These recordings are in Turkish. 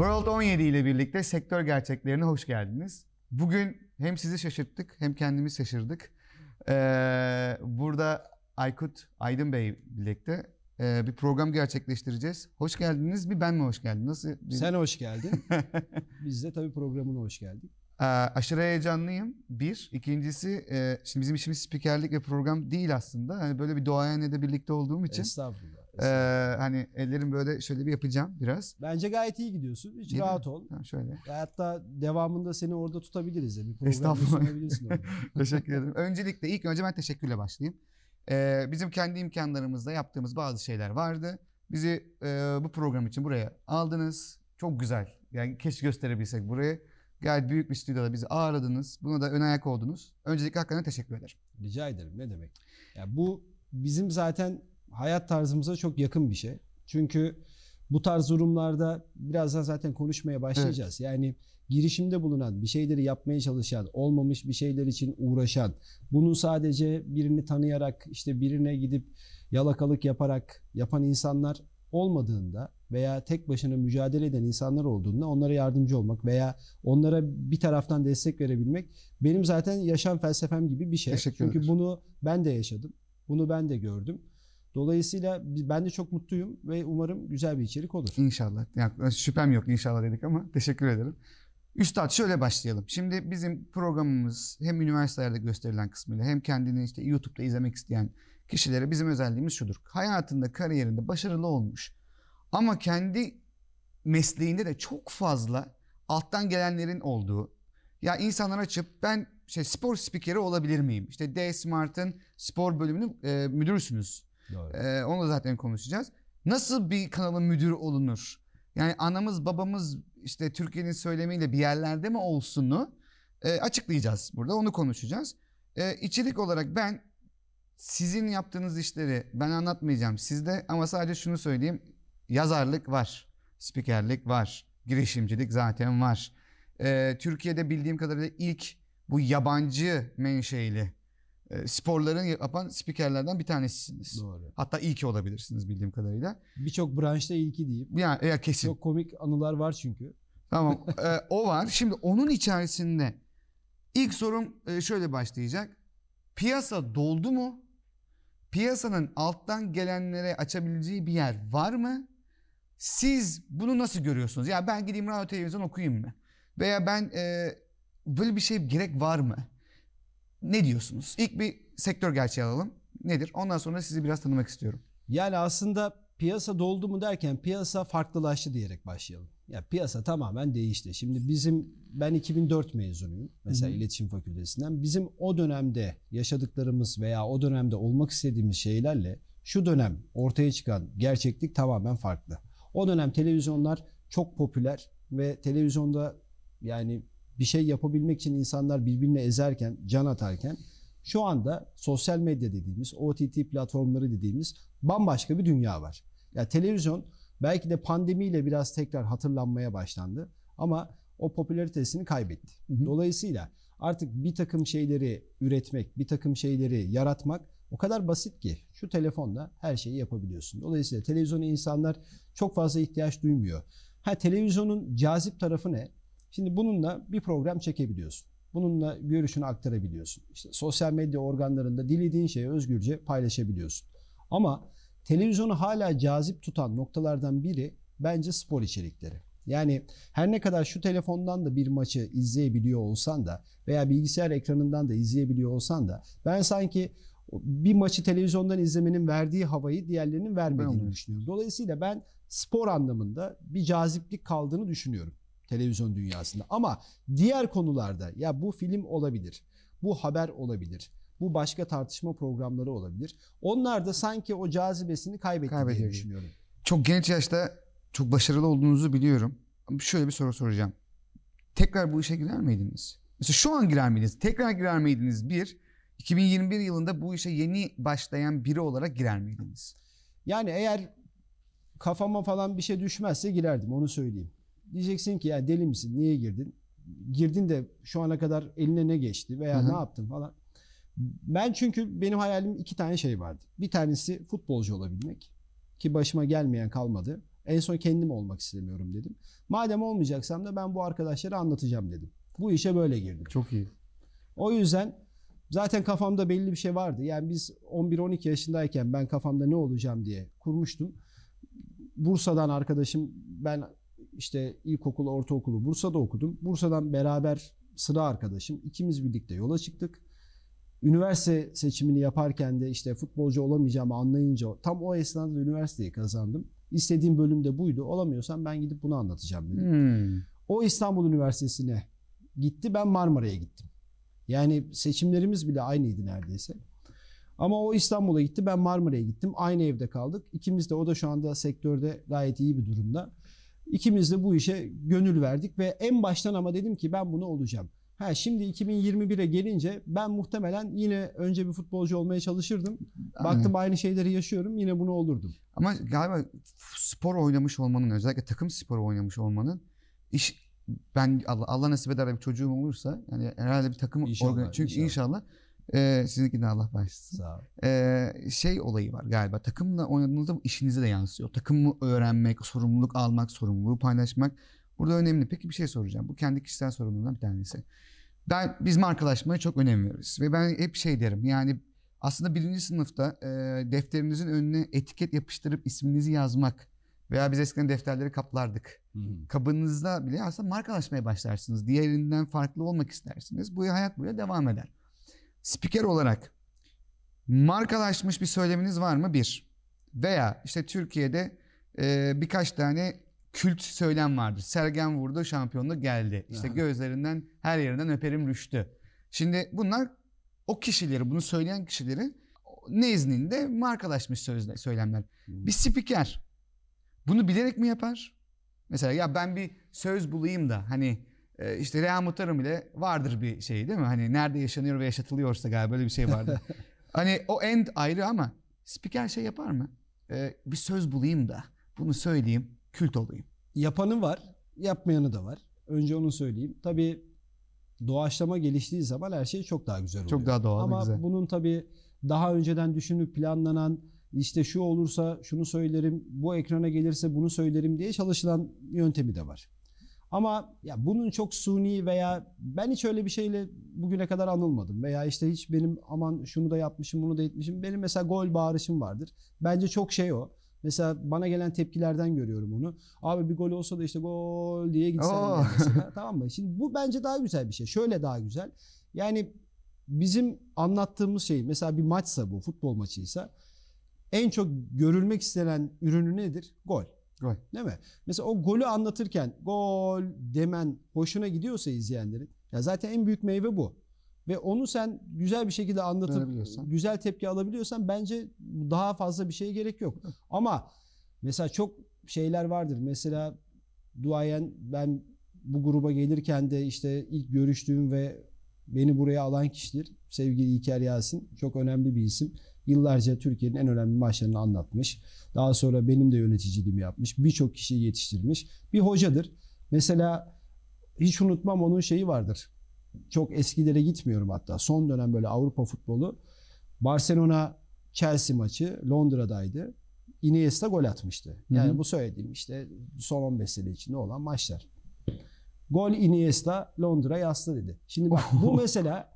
World 17 ile birlikte sektör gerçeklerine hoş geldiniz. Bugün hem sizi şaşırttık hem kendimiz şaşırdık. Burada Aykut Aydın Bey birlikte bir program gerçekleştireceğiz. Hoş geldiniz. Ben mi hoş geldin? Nasıl? Sen hoş geldin. Biz de tabii programına hoş geldik. Aşırı heyecanlıyım. Bir. İkincisi şimdi bizim işimiz spikerlik ve program değil aslında. Hani böyle bir doğayanla birlikte olduğum için. Estağfurullah. Hani ellerim böyle şöyle bir yapacağım biraz. Bence gayet iyi gidiyorsun. Hiç Değil rahat mi? ol. Ha, şöyle. Hatta devamında seni orada tutabiliriz de. Bir program Estağfurullah. sunabilirsin orada. Teşekkür ederim. Öncelikle ilk önce ben teşekkürle başlayayım. Bizim kendi imkanlarımızla yaptığımız bazı şeyler vardı. Bizi bu program için buraya aldınız. Çok güzel. Yani keşke gösterebilsek burayı. Gayet büyük bir stüdyoda bizi ağırladınız. Buna da ön ayak oldunuz. Öncelikle hakikaten teşekkür ederim. Rica ederim. Ne demek? Ya bu bizim zaten hayat tarzımıza çok yakın bir şey. Çünkü bu tarz durumlarda birazdan zaten konuşmaya başlayacağız. Evet. Yani girişimde bulunan, bir şeyleri yapmaya çalışan, olmamış bir şeyler için uğraşan, bunu sadece birini tanıyarak, işte birine gidip yalakalık yaparak yapan insanlar olmadığında veya tek başına mücadele eden insanlar olduğunda onlara yardımcı olmak veya onlara bir taraftan destek verebilmek benim zaten yaşam felsefem gibi bir şey. Çünkü bunu ben de yaşadım. Bunu ben de gördüm. Dolayısıyla ben de çok mutluyum ve umarım güzel bir içerik olur. İnşallah. Yani şüphem yok inşallah dedik ama teşekkür ederim. Üstad şöyle başlayalım. Şimdi bizim programımız hem üniversitelerde gösterilen kısmıyla hem kendini işte YouTube'da izlemek isteyen kişilere bizim özelliğimiz şudur. Hayatında, kariyerinde başarılı olmuş ama kendi mesleğinde de çok fazla alttan gelenlerin olduğu, ya insanlar açıp ben spor spikeri olabilir miyim? İşte D-Smart'ın spor bölümünün müdürüsünüz. Onu da zaten konuşacağız. Nasıl bir kanalın müdürü olunur? Yani anamız babamız işte Türkiye'nin söylemiyle bir yerlerde mi olsunu açıklayacağız burada. Onu konuşacağız. İçerik olarak ben sizin yaptığınız işleri ben anlatmayacağım sizde ama sadece şunu söyleyeyim. Yazarlık var, spikerlik var, girişimcilik zaten var. Türkiye'de bildiğim kadarıyla ilk bu yabancı menşeili sporların yapan spikerlerden bir tanesisiniz. Doğru. Hatta ilki olabilirsiniz bildiğim kadarıyla. Birçok branşta ilki diyeyim. Ya kesin. Çok komik anılar var çünkü. Tamam. O var. Şimdi onun içerisinde ilk sorum şöyle başlayacak. Piyasa doldu mu? Piyasanın alttan gelenlere açabileceği bir yer var mı? Siz bunu nasıl görüyorsunuz? Ya ben gideyim radyo televizyon okuyayım mı? Veya ben böyle bir şey gerek var mı? Ne diyorsunuz? İlk bir sektör gerçeği alalım. Nedir? Ondan sonra sizi biraz tanımak istiyorum. Yani aslında piyasa doldu mu derken piyasa farklılaştı diyerek başlayalım. Ya piyasa tamamen değişti. Şimdi ben 2004 mezunuyum. Mesela İletişim Fakültesinden. Bizim o dönemde yaşadıklarımız veya o dönemde olmak istediğimiz şeylerle şu dönem ortaya çıkan gerçeklik tamamen farklı. O dönem televizyonlar çok popüler ve televizyonda yani bir şey yapabilmek için insanlar birbirine ezerken, can atarken şu anda sosyal medya dediğimiz, OTT platformları dediğimiz bambaşka bir dünya var. Ya televizyon belki de pandemiyle biraz tekrar hatırlanmaya başlandı ama o popülaritesini kaybetti. Dolayısıyla artık bir takım şeyleri üretmek, bir takım şeyleri yaratmak o kadar basit ki şu telefonla her şeyi yapabiliyorsun. Dolayısıyla televizyona insanlar çok fazla ihtiyaç duymuyor. Televizyonun cazip tarafı ne? Şimdi bununla bir program çekebiliyorsun. Bununla görüşünü aktarabiliyorsun. İşte sosyal medya organlarında dilediğin şeyi özgürce paylaşabiliyorsun. Ama televizyonu hala cazip tutan noktalardan biri bence spor içerikleri. Yani her ne kadar şu telefondan da bir maçı izleyebiliyor olsan da veya bilgisayar ekranından da izleyebiliyor olsan da ben sanki bir maçı televizyondan izlemenin verdiği havayı diğerlerinin vermediğini düşünüyorum. Dolayısıyla ben spor anlamında bir caziplik kaldığını düşünüyorum televizyon dünyasında. Ama diğer konularda ya bu film olabilir, bu haber olabilir, bu başka tartışma programları olabilir. Onlar da sanki o cazibesini kaybetti diye düşünüyorum. Çok genç yaşta çok başarılı olduğunuzu biliyorum. Ama şöyle bir soru soracağım. Tekrar bu işe girer miydiniz? Mesela şu an girer miydiniz? Tekrar girer miydiniz? 2021 yılında bu işe yeni başlayan biri olarak girer miydiniz? Yani eğer kafama falan bir şey düşmezse girerdim, onu söyleyeyim. Diyeceksin ki ya deli misin? Niye girdin? Girdin de şu ana kadar eline ne geçti veya ne yaptın falan. Ben çünkü benim hayalim 2 tane şey vardı. Bir tanesi futbolcu olabilmek ki başıma gelmeyen kalmadı. En son kendim olmak istemiyorum dedim. Madem olmayacaksam da ben bu arkadaşlara anlatacağım dedim. Bu işe böyle girdim. Çok iyi. O yüzden zaten kafamda belli bir şey vardı. Yani biz 11-12 yaşındayken ben kafamda ne olacağım diye kurmuştum. Bursa'dan arkadaşım, ben işte ilkokul, ortaokulu Bursa'da okudum. Bursa'dan beraber sıra arkadaşım. İkimiz birlikte yola çıktık. Üniversite seçimini yaparken de işte futbolcu olamayacağımı anlayınca tam o esnada da üniversiteyi kazandım. İstediğim bölüm de buydu. Olamıyorsam ben gidip bunu anlatacağım dedim. O İstanbul Üniversitesi'ne gitti. Ben Marmara'ya gittim. Yani seçimlerimiz bile aynıydı neredeyse. Ama o İstanbul'a gitti. Ben Marmara'ya gittim. Aynı evde kaldık. İkimiz de, o da şu anda sektörde gayet iyi bir durumda. İkimiz de bu işe gönül verdik ve en baştan ama dedim ki ben bunu olacağım. Şimdi 2021'e gelince ben muhtemelen yine önce bir futbolcu olmaya çalışırdım. Baktım aynı şeyleri yaşıyorum, yine bunu olurdum. Ama galiba spor oynamış olmanın, özellikle takım sporu oynamış olmanın ben Allah nasip eder bir çocuğum olursa yani herhalde bir takım çünkü inşallah sizinki de Allah başlasın. Sağ ol. Şey olayı var galiba, takımla oynadığınızda işinize de yansıyor. Takımı öğrenmek, sorumluluk almak, sorumluluğu paylaşmak burada önemli. Peki bir şey soracağım. Bu kendi kişisel sorumluluğumdan bir tanesi. Biz markalaşmaya çok önem veriyoruz. Ve ben hep şey derim, yani aslında 1. sınıfta defterinizin önüne etiket yapıştırıp isminizi yazmak veya biz eskiden defterleri kaplardık. Kabınızda bile aslında markalaşmaya başlarsınız. Diğerinden farklı olmak istersiniz. Bu hayat boyu devam eder. Spiker olarak markalaşmış bir söyleminiz var mı? Bir. Veya işte Türkiye'de birkaç tane kült söylem vardır. Sergen vurdu, şampiyonluk geldi. İşte gözlerinden, her yerinden öperim Rüştü. Şimdi bunlar o kişileri, bunu söyleyen kişileri nezdinde markalaşmış söylemler. Bir spiker bunu bilerek mi yapar? Mesela ya ben bir söz bulayım da hani işte Reha Muhtar'ın bile vardır bir şey değil mi? Hani nerede yaşanıyor ve yaşatılıyorsa galiba böyle bir şey vardı. Hani o end ayrı ama spiker şey yapar mı? Bir söz bulayım da bunu söyleyeyim, kült olayım. Yapanı var, yapmayanı da var. Önce onu söyleyeyim. Tabii doğaçlama geliştiği zaman her şey çok daha güzel oluyor. Çok daha doğal, ama güzel. Bunun tabii daha önceden düşünüp planlanan, işte şu olursa şunu söylerim, bu ekrana gelirse bunu söylerim diye çalışılan yöntemi de var. Ama ya bunun çok suni veya ben hiç öyle bir şeyle bugüne kadar anılmadım veya işte hiç benim aman şunu da yapmışım, bunu da etmişim. Benim mesela gol bağırışım vardır. Bence çok şey o. Mesela bana gelen tepkilerden görüyorum onu. Abi bir gol olsa da işte gol diye gitsen mesela. Tamam mı? Şimdi bu bence daha güzel bir şey. Şöyle daha güzel. Yani bizim anlattığımız şey, mesela bir maçsa, bu futbol maçıysa, en çok görülmek istenen ürünü nedir? Gol. Gol. Değil mi? Mesela o golü anlatırken gol demen hoşuna gidiyorsa izleyenlerin, ya zaten en büyük meyve bu. Ve onu sen güzel bir şekilde anlatıp güzel tepki alabiliyorsan bence daha fazla bir şeye gerek yok. Ama mesela çok şeyler vardır. Mesela duayen, ben bu gruba gelirken de işte ilk görüştüğüm ve beni buraya alan kişidir. Sevgili İlker Yasin. Çok önemli bir isim. Yıllarca Türkiye'nin en önemli maçlarını anlatmış. Daha sonra benim de yöneticiliğimi yapmış. Birçok kişiyi yetiştirmiş. Bir hocadır. Mesela hiç unutmam, onun şeyi vardır. Çok eskilere gitmiyorum hatta. Son dönem böyle Avrupa futbolu. Barcelona Chelsea maçı Londra'daydı. Iniesta gol atmıştı. Yani bu söylediğim işte son 15 sene içinde olan maçlar. Gol Iniesta, Londra yaslı dedi. Şimdi bak bu mesela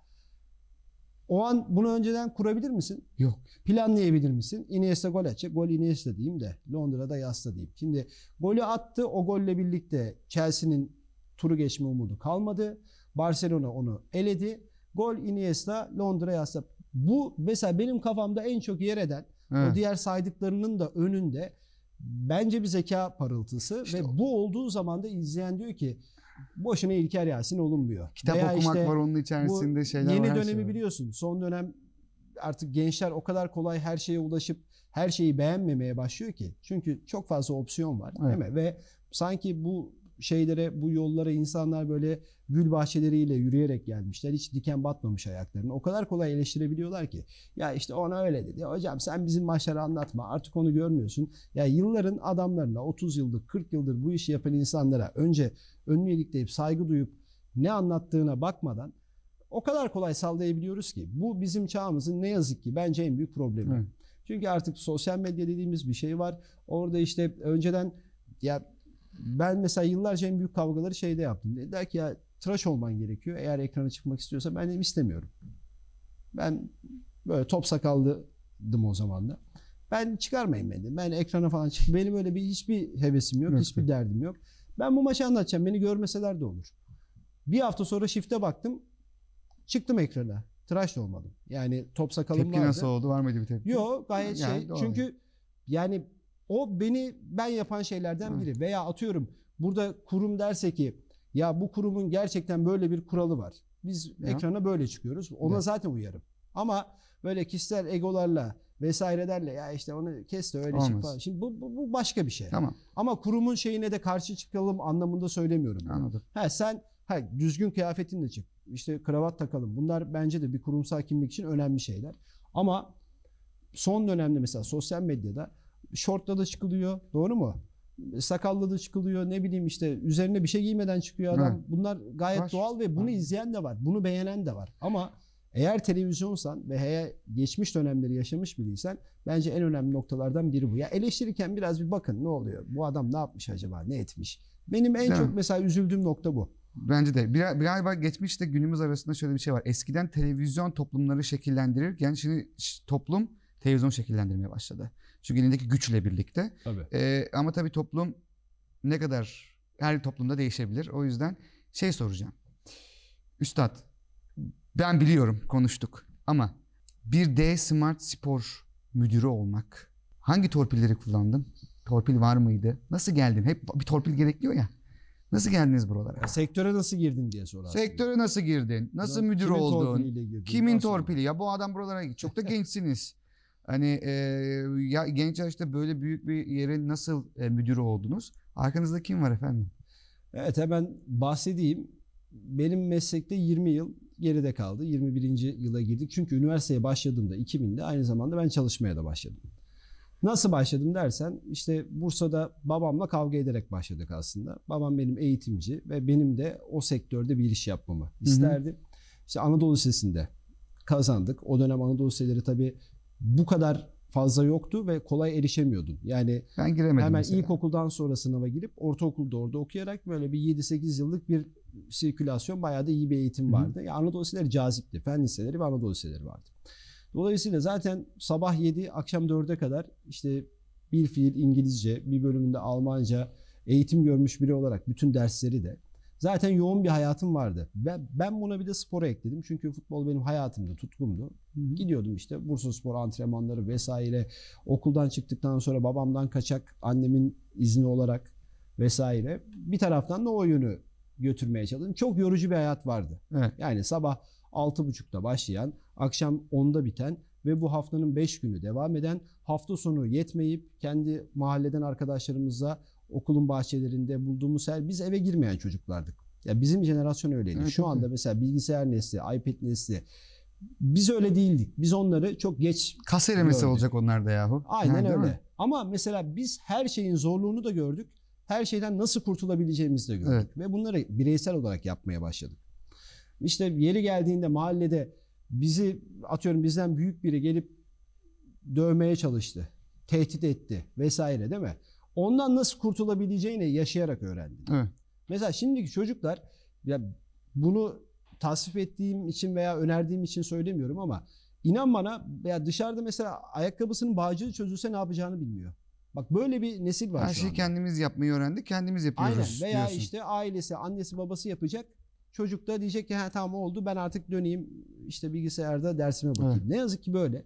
o an bunu önceden kurabilir misin? Yok. Planlayabilir misin? Iniesta gol atacak. Gol Iniesta diyeyim de Londra'da yaslı diyeyim. Şimdi golü attı. O golle birlikte Chelsea'nin turu geçme umudu kalmadı. Barcelona onu eledi. Gol Iniesta, Londra yaslı. Bu mesela benim kafamda en çok yer eden, o diğer saydıklarının da önünde bence bir zeka parıltısı işte ve bu olduğu zaman da izleyen diyor ki boşuna İlker Yasin olunmuyor. Kitap veya okumak işte var onun içerisinde, şeyler yeni var. Yeni dönemi biliyorsun. Son dönem artık gençler o kadar kolay her şeye ulaşıp her şeyi beğenmemeye başlıyor ki. Çünkü çok fazla opsiyon var, değil mi? Ve sanki bu şeylere, bu yollara insanlar böyle gül bahçeleriyle yürüyerek gelmişler. Hiç diken batmamış ayaklarına. O kadar kolay eleştirebiliyorlar ki. Ya işte ona öyle dedi. Hocam sen bizim maçları anlatma. Artık onu görmüyorsun. Ya yılların adamlarına, 30 yıldır, 40 yıldır bu işi yapan insanlara önce önünü ilikleyip saygı duyup ne anlattığına bakmadan o kadar kolay sallayabiliyoruz ki. Bu bizim çağımızın ne yazık ki bence en büyük problemi. Çünkü artık sosyal medya dediğimiz bir şey var. Orada işte önceden Ya ben mesela yıllarca en büyük kavgaları şeyde yaptım. Dediler ki ya tıraş olman gerekiyor. Eğer ekrana çıkmak istiyorsa ben dedim istemiyorum. Ben böyle top sakallıydım o zaman da. Ben çıkarmayın beni dedim. Ben ekrana falan çık. Benim öyle hiçbir hevesim yok. Hiçbir derdim yok. Ben bu maçı anlatacağım. Beni görmeseler de olur. Bir hafta sonra shift'e baktım. Çıktım ekrana. Tıraş da olmadım. Yani top sakalım vardı. Tepki nasıl oldu? Var mıydı bir tepki? Yok gayet Yani doğru. Çünkü yani o ben yapan şeylerden biri. Veya atıyorum burada kurum derse ki ya bu kurumun gerçekten böyle bir kuralı var. Biz ekrana böyle çıkıyoruz. Ona zaten uyarım. Ama böyle kişisel egolarla vesairelerle ya işte onu kes de öyle çık falan. Şimdi bu başka bir şey. Tamam. Ama kurumun şeyine de karşı çıkalım anlamında söylemiyorum. Anladım. Sen düzgün kıyafetinle çık. İşte kravat takalım. Bunlar bence de bir kurumsal kimlik için önemli şeyler. Ama son dönemde mesela sosyal medyada şortla da çıkılıyor. Doğru mu? Sakallı da çıkılıyor. Ne bileyim işte üzerine bir şey giymeden çıkıyor adam. Evet. Bunlar gayet doğal ve bunu izleyen de var. Bunu beğenen de var. Ama eğer televizyonsan ve geçmiş dönemleri yaşamış biriysen bence en önemli noktalardan biri bu. Ya eleştirirken biraz bir bakın ne oluyor? Bu adam ne yapmış acaba? Ne etmiş? Benim en çok mesela üzüldüğüm nokta bu. Bence de. Galiba geçmişte günümüz arasında şöyle bir şey var. Eskiden televizyon toplumları şekillendirirken şimdi toplum televizyon şekillendirmeye başladı. Çünkü elindeki güçle birlikte. Tabii. Ama tabii toplum ne kadar her toplumda değişebilir. O yüzden soracağım. Üstad, ben biliyorum konuştuk ama bir D Smart Spor müdürü olmak hangi torpilleri kullandın? Torpil var mıydı? Nasıl geldin? Hep bir torpil gerekiyor ya. Nasıl geldiniz buralara? Ya sektöre nasıl girdin diye sorarsın. Sektöre nasıl girdin? Nasıl müdür oldun? Kimin torpili? Ya bu adam buralara çok da gençsiniz. Hani ya genç yaşta böyle büyük bir yerin nasıl müdürü oldunuz? Arkanızda kim var efendim? Evet hemen bahsedeyim. Benim meslekte 20 yıl geride kaldı. 21. yıla girdik. Çünkü üniversiteye başladığımda 2000'de aynı zamanda ben çalışmaya da başladım. Nasıl başladım dersen işte Bursa'da babamla kavga ederek başladık aslında. Babam benim eğitimci ve benim de o sektörde bir iş yapmamı isterdi. Hı hı. İşte Anadolu Lisesi'nde kazandık. O dönem Anadolu Liseleri tabii bu kadar fazla yoktu ve kolay erişemiyordun. Yani ben giremedim hemen mesela. İlkokuldan sonra sınava girip ortaokulda orada okuyarak böyle bir 7-8 yıllık bir sirkülasyon, bayağı da iyi bir eğitim vardı. Yani Anadolu Liseleri cazipti. Fen liseleri ve Anadolu Liseleri vardı. Dolayısıyla zaten sabah 7 akşam 4'e kadar işte bir fiil İngilizce, bir bölümünde Almanca eğitim görmüş biri olarak bütün dersleri de zaten yoğun bir hayatım vardı. Ben buna bir de spora ekledim. Çünkü futbol benim hayatımdı, tutkumdu. Hı-hı. Gidiyordum işte Bursaspor antrenmanları vesaire. Okuldan çıktıktan sonra babamdan kaçak, annemin izni olarak vesaire. Bir taraftan da o yönü götürmeye çalıştım. Çok yorucu bir hayat vardı. Evet. Yani sabah 6.30'da başlayan, akşam 10'da biten ve bu haftanın 5 günü devam eden, hafta sonu yetmeyip kendi mahalleden arkadaşlarımızla okulun bahçelerinde bulduğumuz biz eve girmeyen çocuklardık. Ya bizim jenerasyon öyleydi. Evet, şu anda mesela bilgisayar nesli, iPad nesli biz öyle değildik. Biz onları çok geç kas erimesi olacak onlarda yahu. Aynen öyle. Ama mesela biz her şeyin zorluğunu da gördük. Her şeyden nasıl kurtulabileceğimizi de gördük. Evet. Ve bunları bireysel olarak yapmaya başladık. İşte yeri geldiğinde mahallede bizden büyük biri gelip dövmeye çalıştı. Tehdit etti vesaire değil mi? Ondan nasıl kurtulabileceğini yaşayarak öğrendim. Evet. Mesela şimdiki çocuklar, ya bunu tasvip ettiğim için veya önerdiğim için söylemiyorum ama inan bana ya dışarıda mesela ayakkabısının bağcığı çözülse ne yapacağını bilmiyor. Bak böyle bir nesil var şu anda. Her şeyi kendimiz yapmayı öğrendik, kendimiz yapıyoruz. Aynen veya diyorsun. işte ailesi, annesi, babası yapacak. Çocuk da diyecek ki tamam oldu ben artık döneyim işte bilgisayarda dersime bakayım. Evet. Ne yazık ki böyle.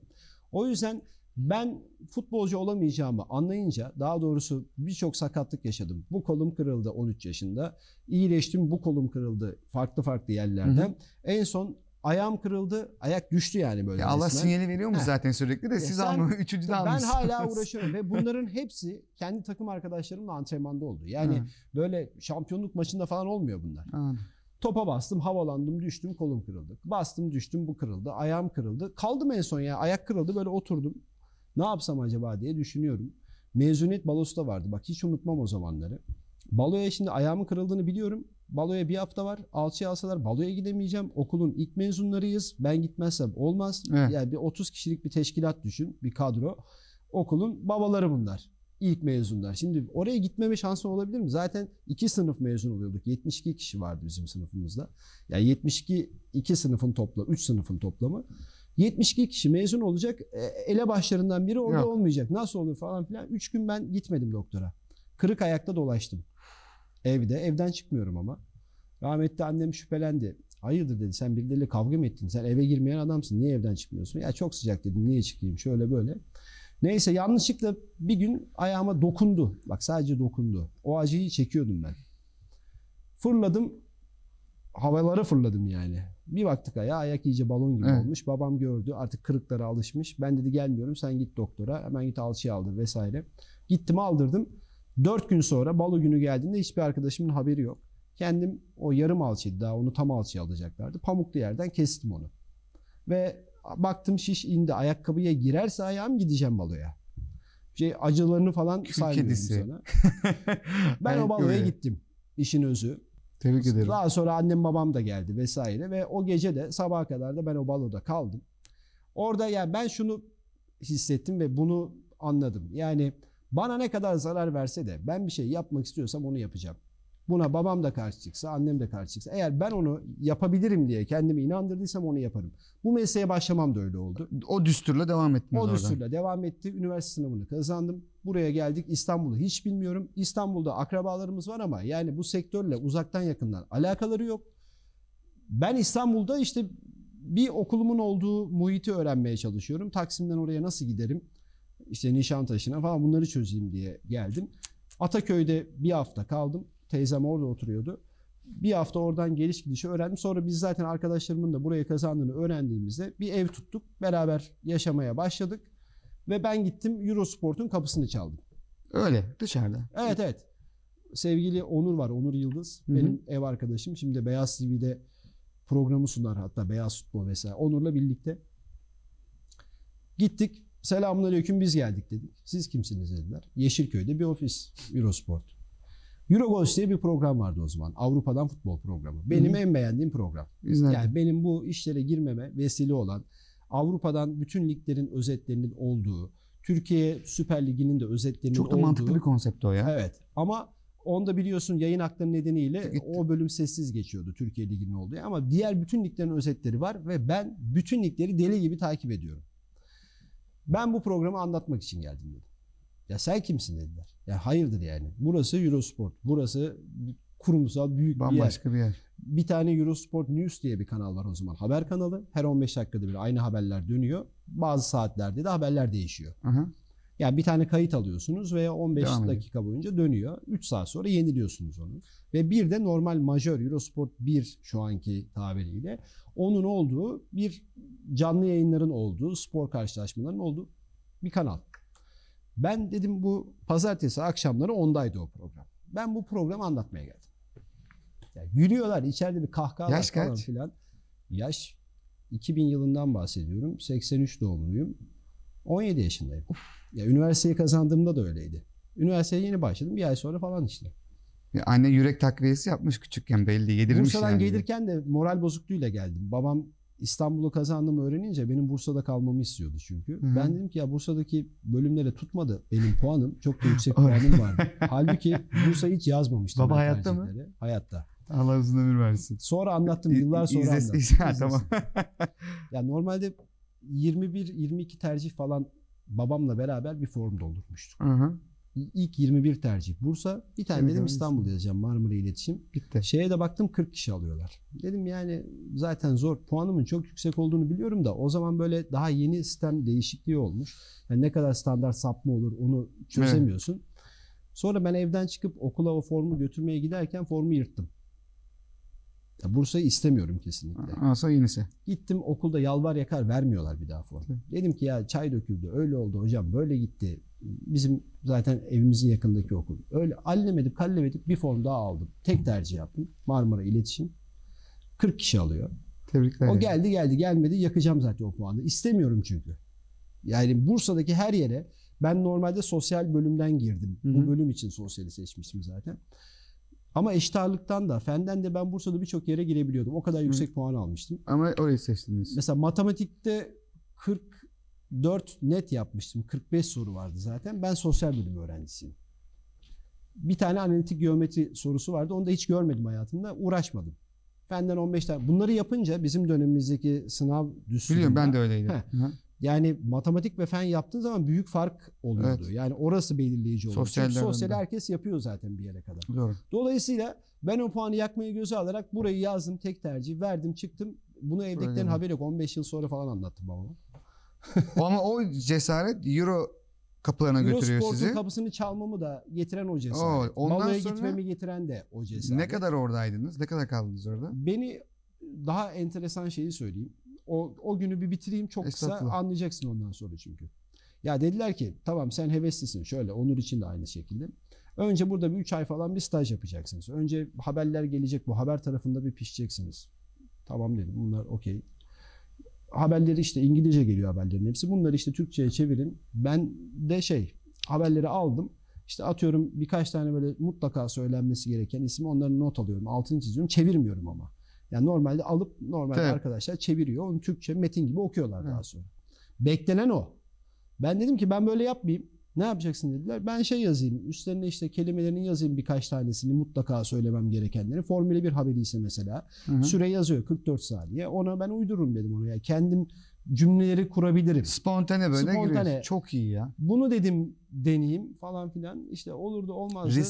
O yüzden ben futbolcu olamayacağımı anlayınca, daha doğrusu birçok sakatlık yaşadım. Bu kolum kırıldı 13 yaşında. İyileştim, bu kolum kırıldı farklı yerlerden. Hı hı. En son ayağım kırıldı. Ayak düştü yani böyle. Ya Allah sinyali veriyor mu zaten sürekli de siz ama üçüncü de almışsınız. Ben hala uğraşıyorum ve bunların hepsi kendi takım arkadaşlarımla antrenmanda oldu. Yani böyle şampiyonluk maçında falan olmuyor bunlar. Anladım. Topa bastım, havalandım, düştüm, kolum kırıldı. Bastım, düştüm, bu kırıldı, ayağım kırıldı. Kaldım en son ya, ayak kırıldı, böyle oturdum. Ne yapsam acaba diye düşünüyorum. Mezuniyet balosu da vardı. Bak hiç unutmam o zamanları. Baloya şimdi ayağımın kırıldığını biliyorum. Baloya bir hafta var. Alçıya alsalar baloya gidemeyeceğim. Okulun ilk mezunlarıyız. Ben gitmezsem olmaz. Evet. Yani bir 30 kişilik bir teşkilat düşün. Bir kadro. Okulun babaları bunlar. ilk mezunlar. Şimdi oraya gitmeme şansı olabilir mi? Zaten 2 sınıf mezun oluyorduk. 72 kişi vardı bizim sınıfımızda. Yani 2 sınıfın toplamı, 3 sınıfın toplamı. 72 kişi mezun olacak. Elebaşlarından biri orada Yok. olmayacak. Nasıl olur falan filan. 3 gün ben gitmedim doktora. Kırık ayakta dolaştım. Evden çıkmıyorum ama. Rahmetli annem şüphelendi. Hayırdır dedi, sen birileriyle kavga mı ettin? Sen eve girmeyen adamsın. Niye evden çıkmıyorsun? Ya çok sıcak dedim. Niye çıkayım? Şöyle böyle. Neyse yanlışlıkla bir gün ayağıma dokundu. Bak sadece dokundu. O acıyı çekiyordum ben. Fırladım. Havalara fırladım yani. Bir baktık ayak iyice balon gibi olmuş. Babam gördü. Artık kırıklara alışmış. Ben dedi gelmiyorum. Sen git doktora. Hemen git alçıya aldır vesaire. Gittim aldırdım. 4 gün sonra balo günü geldiğinde hiçbir arkadaşımın haberi yok. Kendim o yarım alçıydı, daha onu tam alçıya alacaklardı. Pamuklu yerden kestim onu. Ve baktım şiş indi. Ayakkabıya girerse ayağım gideceğim baloya. Acılarını falan saymıyorum sana. Ben o baloya gittim. İşin özü. Tebrik ederim. Daha sonra annem babam da geldi vesaire. Ve o gece de sabaha kadar da ben o baloda kaldım. Orada yani ben şunu hissettim ve bunu anladım. Yani bana ne kadar zarar verse de ben bir şey yapmak istiyorsam onu yapacağım. Buna babam da karşı çıksa, annem de karşı çıksa, eğer ben onu yapabilirim diye kendimi inandırdıysam onu yaparım. Bu mesleğe başlamam da öyle oldu. O düsturla devam ettiniz O düsturla devam etti. Üniversite sınavını kazandım. Buraya geldik. İstanbul'u hiç bilmiyorum. İstanbul'da akrabalarımız var ama yani bu sektörle uzaktan yakından alakaları yok. Ben İstanbul'da işte bir okulumun olduğu muhiti öğrenmeye çalışıyorum. Taksim'den oraya nasıl giderim? İşte Nişantaşı'na falan bunları çözeyim diye geldim. Ataköy'de bir hafta kaldım. Teyzem orada oturuyordu. Bir hafta oradan geliş gidişi öğrendim. Sonra biz zaten arkadaşlarımın da buraya kazandığını öğrendiğimizde bir ev tuttuk. Beraber yaşamaya başladık. Ve ben gittim Eurosport'un kapısını çaldım. Öyle dışarıda. Evet. Sevgili Onur var. Onur Yıldız. Benim ev arkadaşım. Şimdi Beyaz TV'de programı sunar, hatta Beyaz Futbol vesaire. Onur'la birlikte gittik. Selamünaleyküm, biz geldik dedik. Siz kimsiniz dediler. Yeşilköy'de bir ofis, Eurosport. Eurogoals diye bir program vardı o zaman. Avrupa'dan futbol programı. Benim en beğendiğim program. İzledim. Yani benim bu işlere girmeme vesile olan, Avrupa'dan bütün liglerin özetlerinin olduğu, Türkiye Süper Ligi'nin de özetlerinin olduğu. Çok da mantıklı bir konsept o ya. Evet ama onda biliyorsun yayın hakları nedeniyle o bölüm sessiz geçiyordu, Türkiye Ligi'nin olduğu. Ama diğer bütün liglerin özetleri var ve ben bütün ligleri deli gibi takip ediyorum. Ben bu programı anlatmak için geldim dedim. Ya sen kimsin dediler. Ya hayırdır yani. Burası Eurosport. Burası kurumsal büyük bir yer. Bambaşka bir yer. Bir tane Eurosport News diye bir kanal var o zaman. Haber kanalı. Her 15 dakikada bir aynı haberler dönüyor. Bazı saatlerde de haberler değişiyor. Aha. Yani bir tane kayıt alıyorsunuz ve 15 Devam dakika boyunca dönüyor. 3 saat sonra yeniliyorsunuz onu. Ve bir de normal majör Eurosport 1 şu anki tabiriyle onun olduğu bir canlı yayınların olduğu, spor karşılaşmalarının olduğu bir kanal. Ben dedim bu pazartesi akşamları 10'daydı o program. Ben bu programı anlatmaya geldim. Yani gülüyorlar, içeride bir kahkaha Yaş falan kaç? filan. Yaş 2000 yılından bahsediyorum. 83 doğumluyum. 17 yaşındayım. Ya üniversiteyi kazandığımda da öyleydi. Üniversiteye yeni başladım. Bir ay sonra falan işte. Ya anne yürek takviyesi yapmış küçükken, belli yedirmiş Bursa'dan yani. gelirken de moral bozukluğuyla geldim. Babam İstanbul'u kazandığımı öğrenince benim Bursa'da kalmamı istiyordu çünkü. Hı-hı. Ben dedim ki ya Bursa'daki bölümlere tutmadı benim puanım. Çok da yüksek puanım vardı. Halbuki Bursa'yı hiç yazmamıştım. Baba ben hayatta mı? tercihleri. Hayatta. Allah uzun ömür versin. Sonra anlattım. Yıllar sonra anlattım. Ha, tamam. Ya normalde 21-22 tercih falan babamla beraber bir form doldurmuştuk. Aha. İlk 21 tercih Bursa. Bir tane Evet, dedim evet. İstanbul yazacağım, Marmara İletişim. Bitti. Şeye de baktım 40 kişi alıyorlar. Dedim yani zaten zor. Puanımın çok yüksek olduğunu biliyorum da o zaman böyle daha yeni sistem değişikliği olmuş. Yani ne kadar standart sapma olur onu çözemiyorsun. Evet. Sonra ben evden çıkıp okula o formu götürmeye giderken formu yırttım. Ya Bursa'yı istemiyorum kesinlikle. Asa yenisi. Gittim okulda yalvar yakar vermiyorlar bir daha form. Dedim ki ya çay döküldü, öyle oldu hocam, böyle gitti. Bizim zaten evimizin yakındaki okul. Öyle allemedik kallemedik bir form daha aldım. Tek tercih yaptım. Marmara İletişim. 40 kişi alıyor. Tebrikler. O geldi gelmedi, yakacağım zaten o puanı. İstemiyorum çünkü. Yani Bursa'daki her yere ben normalde sosyal bölümden girdim. Hı-hı. Bu bölüm için sosyali seçmiştim zaten. Ama eşit ağırlıktan da fenden de ben Bursa'da birçok yere girebiliyordum. O kadar yüksek puan almıştım. Ama orayı seçtiniz. Mesela matematikte 4 net yapmıştım. 45 soru vardı zaten. Ben sosyal bilim öğrencisiyim. Bir tane analitik geometri sorusu vardı. Onu da hiç görmedim hayatımda. Uğraşmadım. Fenden 15 tane. Bunları yapınca bizim dönemimizdeki sınav düsturunda... Biliyorum, ben de öyleydim. Yani matematik ve fen yaptığın zaman büyük fark oluyordu. Evet. Yani orası belirleyici oluyor. Sosyal herkes yapıyor zaten bir yere kadar. Doğru. Dolayısıyla ben o puanı yakmayı göze alarak burayı yazdım, tek tercih verdim, çıktım. Bunu evdekilerin haberi yok. 15 yıl sonra falan anlattım babama. Ama o cesaret Euro kapılarına götürüyor sizi. Eurosport'un kapısını çalmamı da getiren o cesaret. Balo'ya gitmemi getiren de o cesaret. Ne kadar oradaydınız? Ne kadar kaldınız orada? Beni daha enteresan şeyi söyleyeyim. O günü bir bitireyim, çok kısa anlayacaksın ondan sonra çünkü. Ya dediler ki tamam sen heveslisin, şöyle Onur için de aynı şekilde. Önce burada bir 3 ay falan bir staj yapacaksınız. Önce haberler gelecek, bu haber tarafında bir pişeceksiniz. Tamam dedim, bunlar okey. Haberleri işte İngilizce geliyor, haberlerin hepsi. Bunları işte Türkçe'ye çevirin. Ben de haberleri aldım. İşte atıyorum birkaç tane böyle mutlaka söylenmesi gereken ismi, onları not alıyorum. Altını çiziyorum. Çevirmiyorum ama. Yani normalde alıp arkadaşlar çeviriyor. Onu Türkçe metin gibi okuyorlar daha sonra. Beklenen o. Ben dedim ki ben böyle yapmayayım. Ne yapacaksın dediler. Ben yazayım. Üstlerine işte kelimelerini yazayım, birkaç tanesini mutlaka söylemem gerekenleri. Formula 1 haberi ise mesela. Süre yazıyor 44 saniye. Ona ben uydururum dedim onu. Yani kendim cümleleri kurabilirim. Spontane böyle giriyorsun. Çok iyi ya. Bunu dedim deneyeyim falan filan. İşte olurdu olmazdı.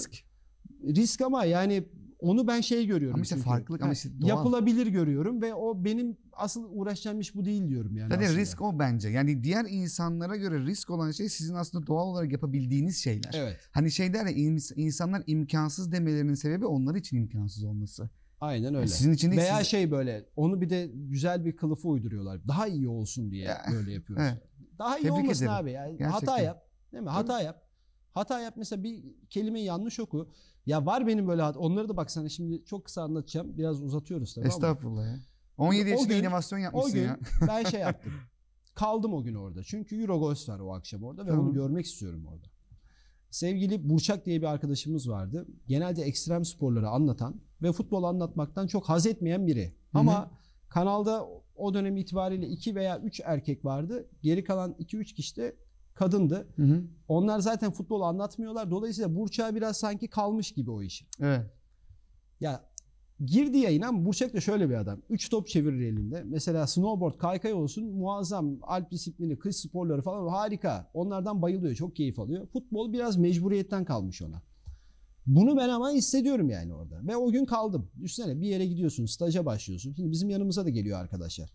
Risk ama yani onu ben görüyorum. Ama işte farklılık, ama işte doğal. Yapılabilir görüyorum ve o benim asıl uğraşacağım iş bu değil diyorum yani. Zaten risk o bence. Yani diğer insanlara göre risk olan şey sizin aslında doğal olarak yapabildiğiniz şeyler. Evet. Hani der ya, insanlar imkansız demelerinin sebebi onlar için imkansız olması. Aynen öyle. Yani sizin için değil, veya böyle onu bir de güzel bir kılıfı uyduruyorlar. Daha iyi olsun diye böyle yapıyoruz. Evet. Daha iyi tebrik olmasın ederim. Abi. Yani hata yap. Değil mi? Hata yap. Hata yap, mesela bir kelimeyi yanlış oku. Ya var benim böyle onları da bak sana şimdi çok kısa anlatacağım. Biraz uzatıyoruz tabii. Estağfurullah ya. 17 yaşında inovasyon yapmışsın ya. O gün ben yaptım. Kaldım o gün orada. Çünkü Euroghost var o akşam orada ve onu görmek istiyorum orada. Sevgili Burçak diye bir arkadaşımız vardı. Genelde ekstrem sporları anlatan ve futbol anlatmaktan çok haz etmeyen biri. Ama kanalda o dönem itibariyle 2 veya 3 erkek vardı. Geri kalan 2-3 kişi de kadındı. Onlar zaten futbol anlatmıyorlar. Dolayısıyla Burçak'a biraz sanki kalmış gibi o işi. Evet. Ya girdi yayına ama Burçak da şöyle bir adam. 3 top çevirir elinde. Mesela snowboard, kaykay olsun muazzam. Alp disiplini, kış sporları falan harika. Onlardan bayılıyor. Çok keyif alıyor. Futbol biraz mecburiyetten kalmış ona. Bunu ben ama hissediyorum yani orada. Ve o gün kaldım. Düşünsene bir yere gidiyorsun, staja başlıyorsun. Şimdi bizim yanımıza da geliyor arkadaşlar.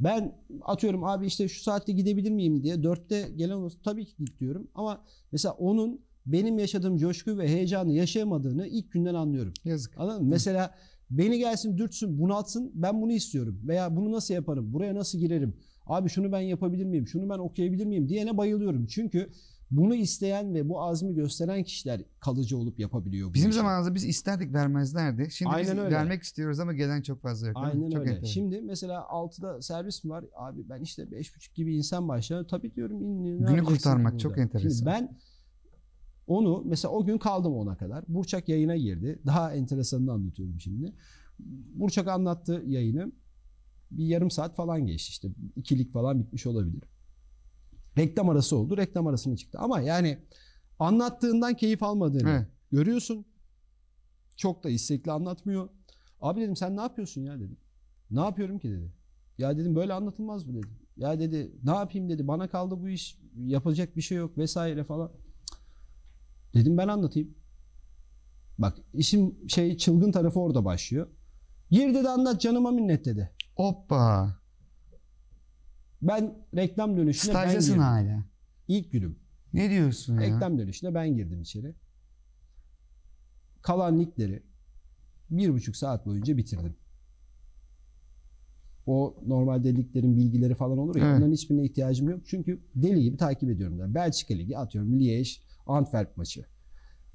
Ben atıyorum abi işte şu saatte gidebilir miyim diye 4'te gelen olursa tabii ki git diyorum. Ama mesela onun benim yaşadığım coşku ve heyecanı yaşayamadığını ilk günden anlıyorum. Yazık. Anladın mı? Mesela beni gelsin dürtsün, bunaltsın, ben bunu istiyorum. Veya bunu nasıl yaparım, buraya nasıl girerim, abi şunu ben yapabilir miyim, şunu ben okuyabilir miyim diyene bayılıyorum. Çünkü bunu isteyen ve bu azmi gösteren kişiler kalıcı olup yapabiliyor. Bizim zamanımızda biz isterdik, vermezlerdi. Şimdi aynen biz öyle. vermek istiyoruz ama gelen çok fazla yok. Aynen çok öyle. enteresan. Şimdi mesela 6'da servis mi var? Abi ben işte 5.30 gibi insan başlar. Tabii diyorum. Günü kurtarmak çok enteresan. Şimdi ben onu mesela o gün kaldım 10'a kadar. Burçak yayına girdi. Daha enteresanını anlatıyorum şimdi. Burçak anlattı yayını. Bir yarım saat falan geçti işte. 2'lik falan bitmiş olabilir. Reklam arası oldu. Reklam arasına çıktı. Ama yani anlattığından keyif almadığını görüyorsun. Çok da istekli anlatmıyor. Abi dedim sen ne yapıyorsun ya dedim. Ne yapıyorum ki dedi. Ya dedim böyle anlatılmaz mı dedim. Ya dedi ne yapayım dedi. Bana kaldı bu iş. Yapacak bir şey yok vesaire falan. Dedim ben anlatayım. Bak işin çılgın tarafı orada başlıyor. Gir dedi anlat canıma minnet dedi. Hoppa. Ben reklam dönüşüne Stajyasın hala. İlk günüm. Ne diyorsun ya? Reklam dönüşüne ben girdim içeri. Kalan ligleri 1,5 saat boyunca bitirdim. O normalde liglerin bilgileri falan olur ya onların hiçbirine ihtiyacım yok. Çünkü deli gibi takip ediyorum. Yani Belçika Ligi atıyorum Liège, Antwerp maçı.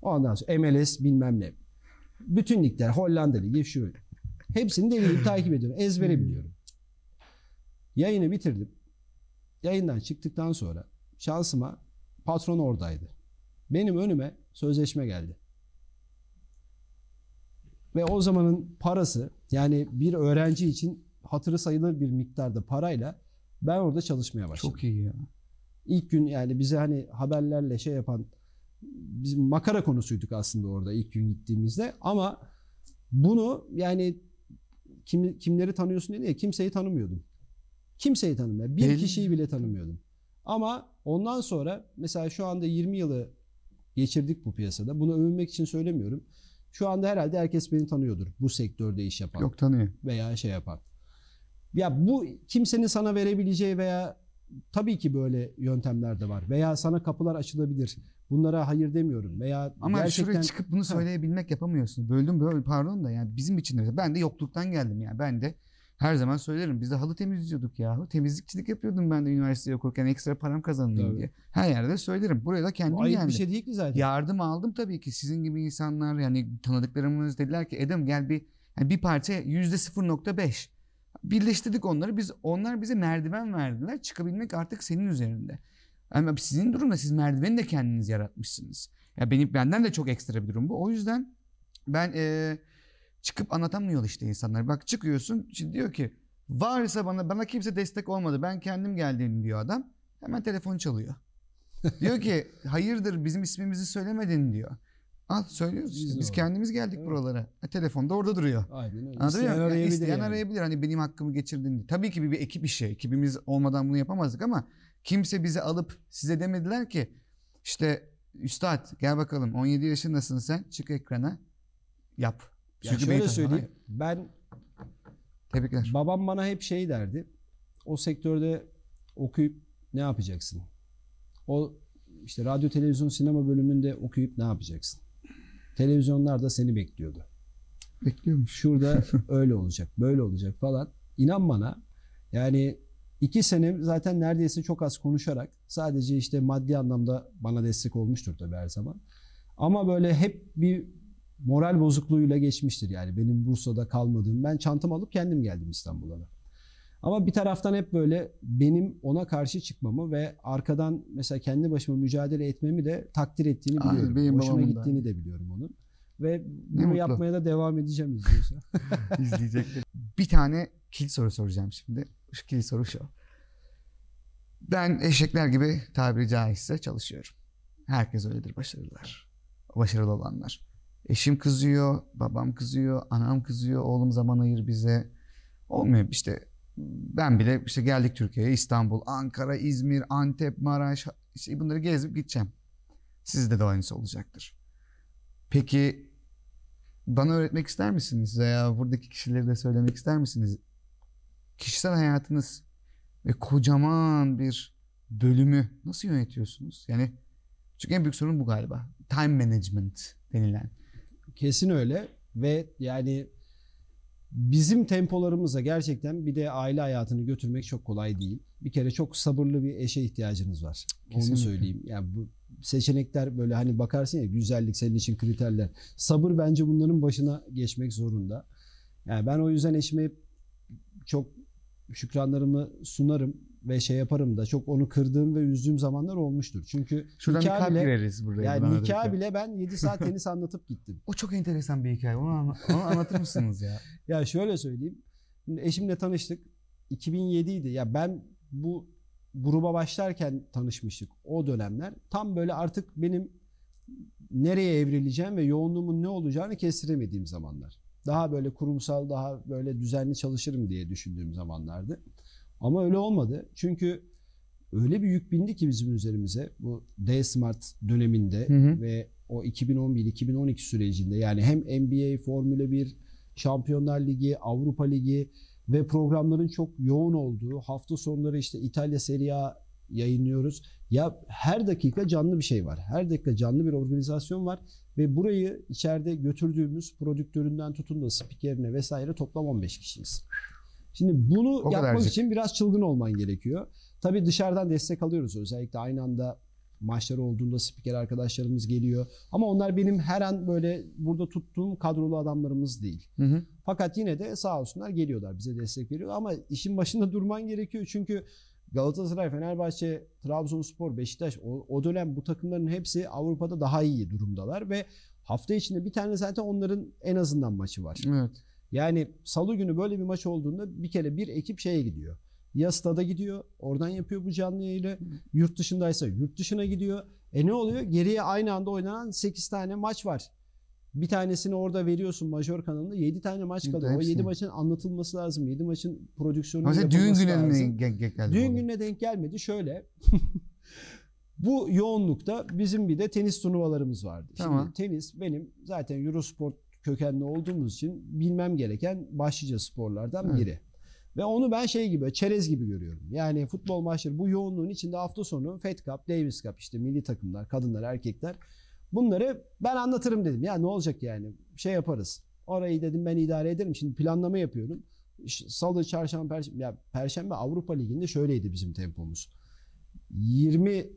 Ondan sonra MLS bilmem ne. Bütün ligler Hollanda Ligi şu. Hepsini deli gibi takip ediyorum. Ezbere biliyorum. Yayını bitirdim. Yayından çıktıktan sonra şansıma patron oradaydı. Benim önüme sözleşme geldi. Ve o zamanın parası yani bir öğrenci için hatırı sayılır bir miktarda parayla ben orada çalışmaya başladım. Çok iyi ya. İlk gün yani bize hani haberlerle şey yapan, biz makara konusuyduk aslında orada ilk gün gittiğimizde. Ama bunu yani kimleri tanıyorsun dedi ya, kimseyi tanımıyordum. Kimseyi tanımıyordum. Bir kişiyi bile tanımıyordum. Ama ondan sonra mesela şu anda 20 yılı geçirdik bu piyasada. Bunu övünmek için söylemiyorum. Şu anda herhalde herkes beni tanıyordur. Bu sektörde iş yapan. Yok, tanıyor. Veya şey yapan. Ya bu kimsenin sana verebileceği veya tabii ki böyle yöntemler de var. Veya sana kapılar açılabilir. Bunlara hayır demiyorum. Veya ama gerçekten... şuraya çıkıp bunu söyleyebilmek yapamıyorsun. Böldüm böyle, pardon da yani bizim için de. Ben de yokluktan geldim yani. Ben de her zaman söylerim. Biz de halı temizliyorduk ya. Temizlikçilik yapıyordum ben de üniversitede okurken, ekstra param kazanayım diye. Her yerde söylerim. Buraya da kendim ayıp geldim. bir şey değil ki zaten. Yardım aldım tabii ki. Sizin gibi insanlar, yani tanıdıklarımız dediler ki Edem gel bir parça %0.5. Birleştirdik onları. Onlar bize merdiven verdiler. Çıkabilmek artık senin üzerinde. Ama sizin durumda siz merdiveni de kendiniz yaratmışsınız. Ya benden de çok ekstra bir durum bu. O yüzden ben çıkıp anlatamıyor işte insanlar. Bak çıkıyorsun, şimdi diyor ki varsa bana kimse destek olmadı. Ben kendim geldim diyor adam. Hemen telefon çalıyor. Diyor ki hayırdır bizim ismimizi söylemedin diyor. Al söylüyoruz işte. Biz kendimiz geldik buralara. Telefon da orada duruyor. Aynen öyle. İsteyen arayabilir. Hani benim hakkımı geçirdin diye. Tabii ki bir ekip işi. Ekibimiz olmadan bunu yapamazdık ama kimse bizi alıp size demediler ki işte üstad gel bakalım 17 yaşındasın sen, çık ekrana yap. Ya şöyle söyleyeyim. Ben tebrikler. Babam bana hep şey derdi. O sektörde okuyup ne yapacaksın? O işte radyo, televizyon, sinema bölümünde okuyup ne yapacaksın? Televizyonlar da seni bekliyordu. Bekliyormuş. Şurada öyle olacak, böyle olacak falan. İnan bana yani 2 sene zaten neredeyse çok az konuşarak, sadece işte maddi anlamda bana destek olmuştur tabii her zaman. Ama böyle hep bir moral bozukluğuyla geçmiştir yani benim Bursa'da kalmadığım. Ben çantamı alıp kendim geldim İstanbul'a da. Ama bir taraftan hep böyle benim ona karşı çıkmamı ve arkadan mesela kendi başıma mücadele etmemi de takdir ettiğini biliyorum. Benim hoşuma gittiğini de biliyorum onun. Ve bunu yapmaya da devam edeceğim izliyorsa. İzleyecekler. Bir tane kilit soru soracağım şimdi. Şu kilit soru şu. Ben eşekler gibi tabiri caizse çalışıyorum. Herkes öyledir, başarılılar. Başarılı olanlar. Eşim kızıyor, babam kızıyor, anam kızıyor. Oğlum zaman ayır bize. Olmuyor işte. Ben bile işte geldik Türkiye'ye, İstanbul, Ankara, İzmir, Antep, Maraş, işte bunları gezip gideceğim. Sizde de aynısı olacaktır. Peki bana öğretmek ister misiniz veya buradaki kişileri de söylemek ister misiniz? Kişisel hayatınız ve kocaman bir bölümü nasıl yönetiyorsunuz? Yani çünkü en büyük sorun bu galiba. Time management denilen. Kesin öyle ve yani bizim tempolarımıza gerçekten bir de aile hayatını götürmek çok kolay değil. Bir kere çok sabırlı bir eşe ihtiyacınız var. Kesinlikle. Onu söyleyeyim. Yani bu seçenekler böyle hani bakarsın ya, güzellik senin için kriterler. Sabır bence bunların başına geçmek zorunda. Yani ben o yüzden eşime çok şükranlarımı sunarım ve şey yaparım da, çok onu kırdığım ve üzdüğüm zamanlar olmuştur. Çünkü şuradan bir kalp gireriz buraya. Yani nikah bile ben 7 saat tenis anlatıp gittim. O çok enteresan bir hikaye. Onu anlatır mısınız ya? Ya şöyle söyleyeyim. Şimdi eşimle tanıştık. 2007'ydi. Ya ben bu gruba başlarken tanışmıştık. O dönemler. Tam böyle artık benim nereye evrileceğim ve yoğunluğumun ne olacağını kestiremediğim zamanlar. Daha böyle kurumsal, daha böyle düzenli çalışırım diye düşündüğüm zamanlardı. Ama öyle olmadı. Çünkü öyle bir yük bindi ki bizim üzerimize bu D-Smart döneminde ve o 2011-2012 sürecinde, yani hem NBA, Formula 1, Şampiyonlar Ligi, Avrupa Ligi ve programların çok yoğun olduğu, hafta sonları işte İtalya Serie A yayınlıyoruz. Ya her dakika canlı bir şey var. Her dakika canlı bir organizasyon var ve burayı içeride götürdüğümüz prodüktöründen tutun da spikerine vesaire toplam 15 kişiyiz. Şimdi bunu yapmak için biraz çılgın olman gerekiyor. Tabii dışarıdan destek alıyoruz. Özellikle aynı anda maçları olduğunda spiker arkadaşlarımız geliyor. Ama onlar benim her an böyle burada tuttuğum kadrolu adamlarımız değil. Fakat yine de sağ olsunlar geliyorlar, bize destek veriyor. Ama işin başında durman gerekiyor. Çünkü Galatasaray, Fenerbahçe, Trabzonspor, Beşiktaş o dönem bu takımların hepsi Avrupa'da daha iyi durumdalar ve hafta içinde bir tane zaten onların en azından maçı var. Evet. Yani salı günü böyle bir maç olduğunda bir kere bir ekip şeye gidiyor. Ya stada gidiyor, oradan yapıyor bu canlı yayını. Yurt dışındaysa yurt dışına gidiyor. Ne oluyor? Geriye aynı anda oynanan 8 tane maç var. Bir tanesini orada veriyorsun majör kanalında, 7 tane maç kalıyor. O 7 maçın anlatılması lazım. 7 maçın prodüksiyonu yapılması lazım. Düğün gününe denk geldi. Düğün gününe denk gelmedi. Şöyle bu yoğunlukta bizim bir de tenis turnuvalarımız vardı. Tamam. Şimdi tenis benim zaten Eurosport kökenli olduğumuz için bilmem gereken başlıca sporlardan biri. Ve onu ben şey gibi, çerez gibi görüyorum. Yani futbol maçları bu yoğunluğun içinde hafta sonu Fed Cup, Davis Cup, işte milli takımlar, kadınlar, erkekler, bunları ben anlatırım dedim. Ya ne olacak yani, şey yaparız. Orayı dedim ben idare ederim. Şimdi planlama yapıyorum. Salı, çarşamba, perşembe Avrupa Ligi'nde şöyleydi bizim tempomuz. 20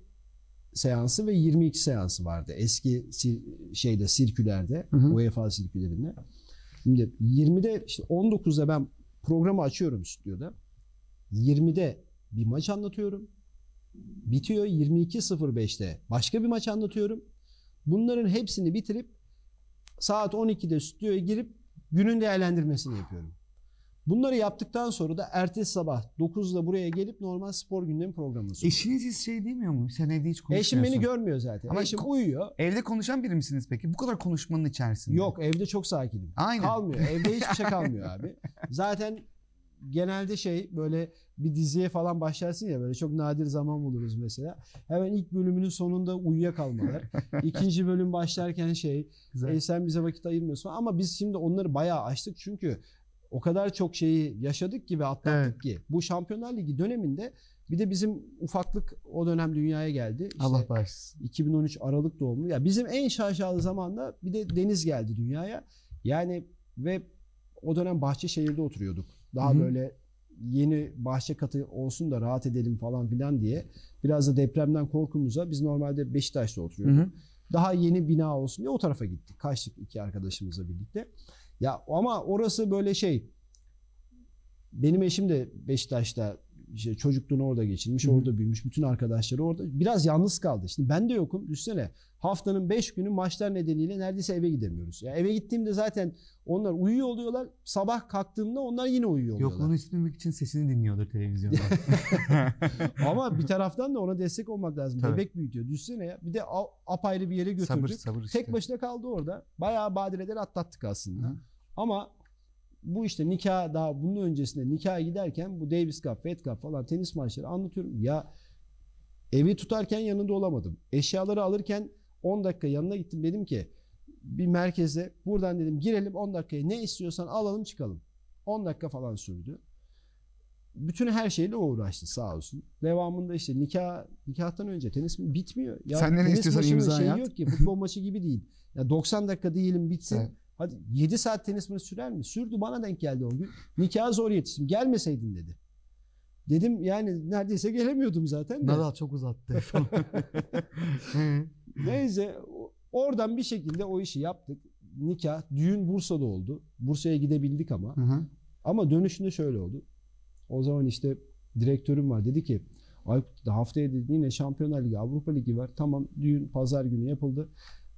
seansı ve 22 seansı vardı eski sirkülerde, UEFA sirkülerinde. Şimdi 20'de işte 19'da ben programı açıyorum stüdyoda. 20'de bir maç anlatıyorum. Bitiyor 22.05'te başka bir maç anlatıyorum. Bunların hepsini bitirip saat 12'de stüdyoya girip günün değerlendirmesini yapıyorum. Bunları yaptıktan sonra da ertesi sabah 9'da buraya gelip normal spor gündemi programını sunuyorum. Eşiniz hiç şey demiyor mu? Sen evde hiç konuşmuyorsun. Eşim beni görmüyor zaten. Ama eşim uyuyor. Evde konuşan biri misiniz peki? Bu kadar konuşmanın içerisinde. Yok, evde çok sakinim. Aynen. Kalmıyor. Evde hiçbir şey kalmıyor abi. Zaten genelde böyle bir diziye falan başlarsın ya, böyle çok nadir zaman buluruz mesela. Hemen ilk bölümünün sonunda uyuyakalmalar. İkinci bölüm başlarken sen bize vakit ayırmıyorsun. Ama biz şimdi onları bayağı aştık çünkü o kadar çok şeyi yaşadık ki ve atlattık ki. Bu Şampiyonlar Ligi döneminde bir de bizim ufaklık o dönem dünyaya geldi. İşte Allah bağışlasın. 2013 Aralık doğumlu. Ya bizim en şaşalı zamanda bir de Deniz geldi dünyaya. Yani ve o dönem Bahçeşehir'de oturuyorduk. Daha böyle yeni bahçe katı olsun da rahat edelim falan filan diye. Biraz da depremden korkumuza biz normalde Beşiktaş'ta oturuyorduk. Daha yeni bina olsun diye o tarafa gittik. Kaçtık 2 arkadaşımızla birlikte. Ya ama orası böyle benim eşim de Beşiktaş'ta çocukluğunu orada geçirmiş, orada büyümüş, bütün arkadaşları orada. Biraz yalnız kaldı. Şimdi ben de yokum. Düşünsene, haftanın 5 günü maçlar nedeniyle neredeyse eve gidemiyoruz. Ya eve gittiğimde zaten onlar uyuyor oluyorlar. Sabah kalktığımda onlar yine uyuyor oluyorlar. Yokluğunu hissetmek için sesini dinliyordur televizyonda. Ama bir taraftan da ona destek olmak lazım. Tabii. Bebek büyütüyor. Düşünsene ya. Bir de apayrı bir yere götürdük. Sabır işte. Tek başına kaldı orada. Bayağı badireleri atlattık aslında. Ama bu işte nikah, daha bunun öncesinde nikaha giderken bu Davis Cup, Fed Cup falan tenis maçları anlatıyorum. Ya evi tutarken yanında olamadım. Eşyaları alırken 10 dakika yanına gittim. Dedim ki bir merkeze buradan dedim girelim, 10 dakikaya ne istiyorsan alalım çıkalım. 10 dakika falan sürdü. Bütün her şeyle o uğraştı sağ olsun. Devamında işte nikahtan önce tenis bitmiyor. Ya sen ne istiyorsan imza at. yok ki, futbol maçı gibi değil. Ya 90 dakika diyelim bitsin. Evet. Hadi 7 saat tenis maçı sürer mi? Sürdü, bana denk geldi o gün. Nikaha zor yetiştim. Gelmeseydin dedi. Dedim yani neredeyse gelemiyordum zaten de. Nadal çok uzattı. Neyse oradan bir şekilde o işi yaptık. Nikah, düğün Bursa'da oldu. Bursa'ya gidebildik ama. Ama dönüşünde şöyle oldu. O zaman işte direktörüm var, dedi ki haftaya dedi yine Şampiyonlar Ligi, Avrupa Ligi var. Tamam, düğün pazar günü yapıldı.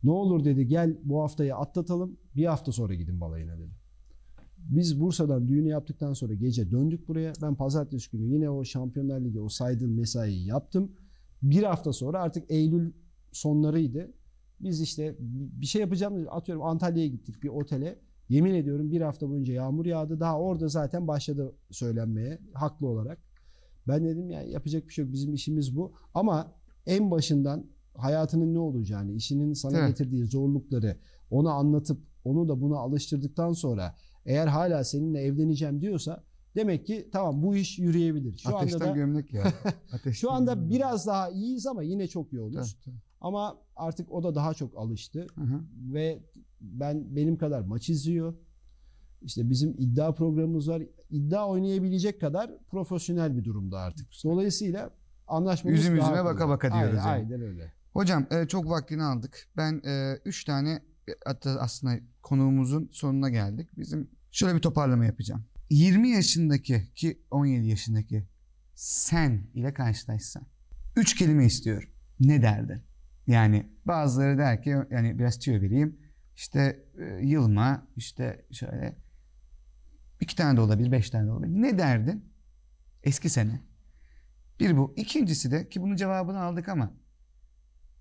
Ne olur dedi, gel bu haftayı atlatalım, bir hafta sonra gidin balayına dedi. Biz Bursa'dan düğünü yaptıktan sonra gece döndük buraya. Ben pazartesi günü yine o Şampiyonlar Ligi o saydığım mesaiyi yaptım. Bir hafta sonra artık Eylül sonlarıydı. Biz işte bir şey yapacağım, atıyorum Antalya'ya gittik bir otele. Yemin ediyorum bir hafta boyunca yağmur yağdı. Daha orada zaten başladı söylenmeye haklı olarak. Ben dedim ya yapacak bir şey yok, bizim işimiz bu. Ama en başından hayatının ne olacağını, işinin sana getirdiği zorlukları ona anlatıp onu da buna alıştırdıktan sonra eğer hala seninle evleneceğim diyorsa demek ki tamam, bu iş yürüyebilir. Şu Ateşten anda da, gömlek ya. şu anda biraz daha iyiyiz ama yine çok yoğunuz. Ama artık o da daha çok alıştı ve benim kadar maç izliyor. İşte bizim iddia programımız var. İddia oynayabilecek kadar profesyonel bir durumda artık. Dolayısıyla anlaşmamız Yüzüm daha yüzüme baka baka diyoruz. Aynen öyle. Hocam çok vaktini aldık. Ben 3 tane hatta aslında konuğumuzun sonuna geldik. Bizim şöyle bir toparlama yapacağım. 20 yaşındaki ki 17 yaşındaki sen ile karşılaşsan 3 kelime istiyorum. Ne derdin? Yani bazıları der ki, yani biraz tüyo vereyim. İşte yılma, işte şöyle 2 tane de olabilir, 5 tane de olabilir. Ne derdin? Eski sene. Bir bu. İkincisi de ki bunun cevabını aldık ama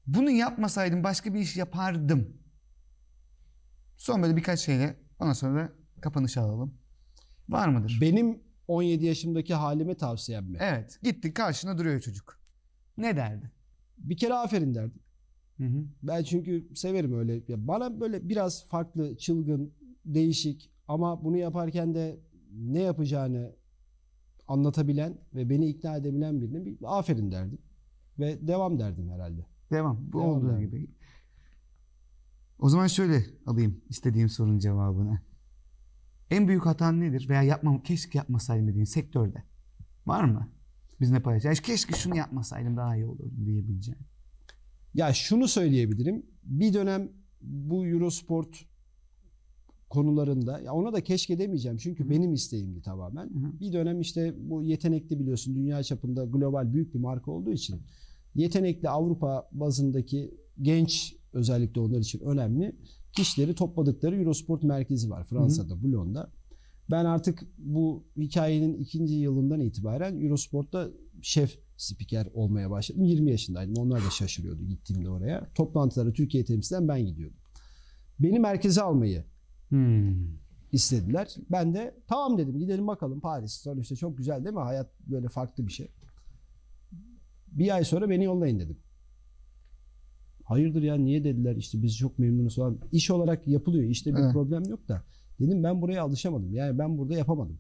bunu yapmasaydım başka bir iş yapardım. Son böyle birkaç şeyle ondan sonra da kapanışı alalım. Var mıdır? Benim 17 yaşımdaki halime tavsiyem mi? Evet. Gitti karşına duruyor çocuk. Ne derdi? Bir kere aferin derdim. Hı hı. Ben çünkü severim öyle. Ya bana böyle biraz farklı, çılgın, değişik ama bunu yaparken de ne yapacağını anlatabilen ve beni ikna edebilen birine bir aferin derdim. Ve devam derdim herhalde. Devam. Bu Devam olduğu derdim. gibi. O zaman şöyle alayım istediğim sorunun cevabını. En büyük hatan nedir? Veya keşke yapmasaydım dediğin sektörde. Var mı? Bizimle paylaşacağız. Keşke şunu yapmasaydım daha iyi olurdu diyebileceğim. Ya şunu söyleyebilirim. Bir dönem bu Eurosport konularında, ya ona da keşke demeyeceğim çünkü benim isteğimdi tamamen. Bir dönem işte bu yetenekli, biliyorsun, dünya çapında global büyük bir marka olduğu için yetenekli Avrupa bazındaki genç, özellikle onlar için önemli kişileri topladıkları Eurosport merkezi var Fransa'da, Bloom'da. Ben artık bu hikayenin 2. yılından itibaren Eurosport'ta şef spiker olmaya başladım. 20 yaşındaydım. Onlar da şaşırıyordu gittiğimde oraya. Toplantılara Türkiye temsilen ben gidiyordum. Beni merkeze almayı istediler. Ben de tamam dedim, gidelim bakalım Paris. Sonra işte çok güzel değil mi? Hayat böyle farklı bir şey. Bir ay sonra beni yollayın dedim. Hayırdır ya, niye dediler, işte biz çok memnunuz falan. İş olarak yapılıyor. İşte bir problem yok da. Dedim ben buraya alışamadım. Yani ben burada yapamadım.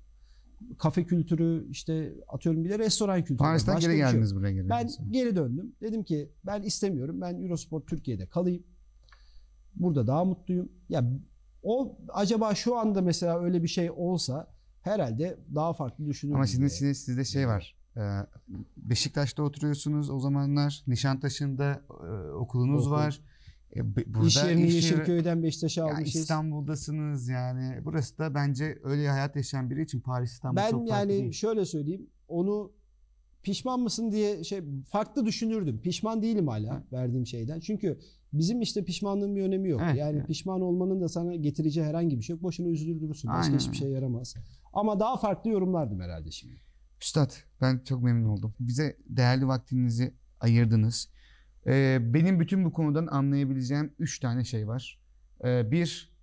Kafe kültürü, işte atıyorum bir de restoran kültürü. Paris'ten geri geldiniz buraya geri. Ben geri döndüm. Dedim ki ben istemiyorum. Ben Eurosport Türkiye'de kalayım. Burada daha mutluyum. Ya o acaba şu anda mesela öyle bir şey olsa herhalde daha farklı düşünürdüm. Ama şimdi sizde şey var. Beşiktaş'ta oturuyorsunuz o zamanlar. Nişantaşı'nda okulunuz var. Burada İş yerini Yeşilköy'den Beşiktaş'a almışız. İstanbul'dasınız yani. Burası da bence öyle hayat yaşayan biri için Paris, İstanbul çok farklı değil. Ben yani şöyle söyleyeyim. Onu pişman mısın diye farklı düşünürdüm. Pişman değilim hala verdiğim şeyden. Çünkü bizim işte pişmanlığın bir önemi yok. Yani pişman olmanın da sana getireceği herhangi bir şey yok. Boşuna üzülür durursun. Başka hiçbir şey yaramaz. Ama daha farklı yorumlardım herhalde şimdi. Üstad, ben çok memnun oldum. Bize değerli vaktinizi ayırdınız. Benim bütün bu konudan anlayabileceğim 3 tane şey var. Bir,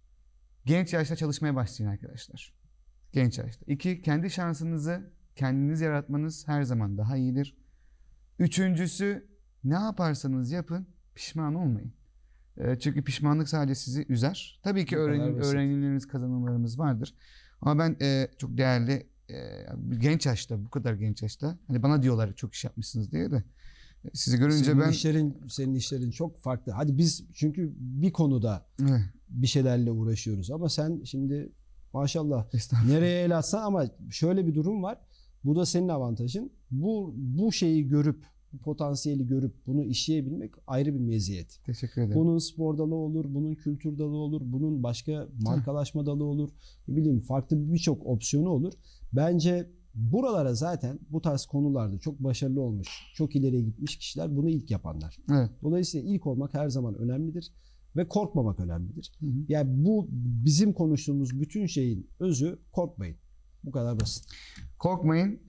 genç yaşta çalışmaya başlayın arkadaşlar. Genç yaşta. 2, kendi şansınızı kendiniz yaratmanız her zaman daha iyidir. Üçüncüsü, ne yaparsanız yapın pişman olmayın. Çünkü pişmanlık sadece sizi üzer. Tabii ki öğrenimlerimiz, kazanımlarımız vardır. Ama ben çok değerli, genç yaşta, bu kadar genç yaşta, hani bana diyorlar çok iş yapmışsınız diye de sizi görünce senin işlerin çok farklı. Hadi biz çünkü bir konuda bir şeylerle uğraşıyoruz ama sen şimdi maşallah nereye el atsan, ama şöyle bir durum var. Bu da senin avantajın. Bu şeyi görüp, bu potansiyeli görüp bunu işleyebilmek ayrı bir meziyet. Teşekkür ederim. Bunun spor dalı olur, bunun kültür dalı olur, bunun başka markalaşma dalı olur. Ne bileyim, farklı birçok opsiyonu olur. Bence buralara zaten bu tarz konularda çok başarılı olmuş, çok ileriye gitmiş kişiler bunu ilk yapanlar. Evet. Dolayısıyla ilk olmak her zaman önemlidir ve korkmamak önemlidir. Yani bu bizim konuştuğumuz bütün şeyin özü, korkmayın. Bu kadar basit. Korkmayın.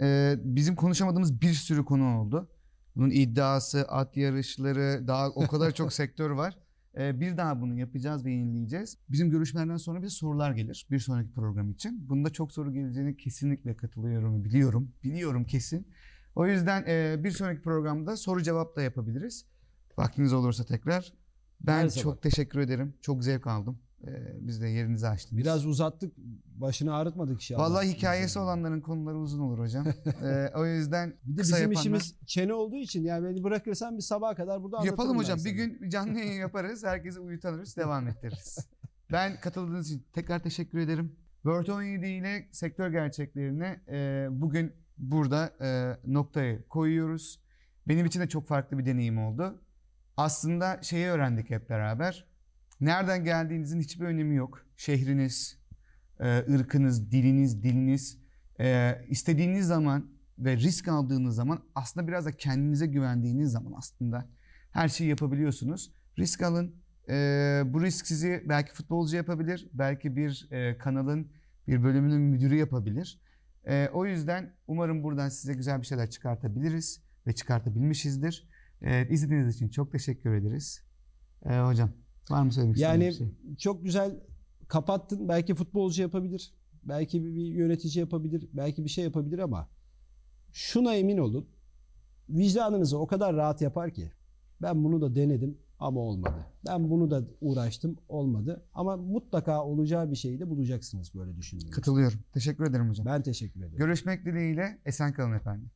Bizim konuşamadığımız bir sürü konu oldu. Bunun iddiası, at yarışları, daha o kadar çok sektör var. Bir daha bunu yapacağız ve yayınlayacağız. Bizim görüşmelerden sonra bir sorular gelir bir sonraki program için. Bunda çok soru geleceğine kesinlikle katılıyorum, biliyorum. Biliyorum kesin. O yüzden bir sonraki programda soru cevap da yapabiliriz. Vaktiniz olursa tekrar. Ben çok teşekkür ederim. Çok zevk aldım. Biz de yerinizi açtınız. Biraz uzattık. Başını ağrıtmadık inşallah. Vallahi hikayesi olanların konuları uzun olur hocam. O yüzden bir de bizim işimiz çene olduğu için yani beni bırakırsan bir sabaha kadar burada anlatırım. Yapalım hocam. Bir gün canlı yayın yaparız. Herkesi uyutanırız. Devam ettiririz. Ben katıldığınız için tekrar teşekkür ederim. Word 17 ile sektör gerçeklerine bugün burada noktayı koyuyoruz. Benim için de çok farklı bir deneyim oldu. Aslında şeyi öğrendik hep beraber. Nereden geldiğinizin hiçbir önemi yok. Şehriniz, ırkınız, diliniz, istediğiniz zaman ve risk aldığınız zaman, aslında biraz da kendinize güvendiğiniz zaman aslında her şeyi yapabiliyorsunuz. Risk alın. Bu risk sizi belki futbolcu yapabilir, belki bir kanalın bir bölümünün müdürü yapabilir. O yüzden umarım buradan size güzel bir şeyler çıkartabiliriz ve çıkartabilmişizdir. İzlediğiniz için çok teşekkür ederiz. Hocam var mı söylemek istediğiniz Yani bir şey? çok güzel kapattın. Belki futbolcu yapabilir. Belki bir yönetici yapabilir. Belki bir şey yapabilir ama şuna emin olun. Vicdanınızı o kadar rahat yapar ki. Ben bunu da denedim ama olmadı. Ben bunu da uğraştım olmadı. Ama mutlaka olacağı bir şeyi de bulacaksınız böyle düşündüğünüz. Katılıyorum. Teşekkür ederim hocam. Ben teşekkür ederim. Görüşmek dileğiyle. Esen kalın efendim.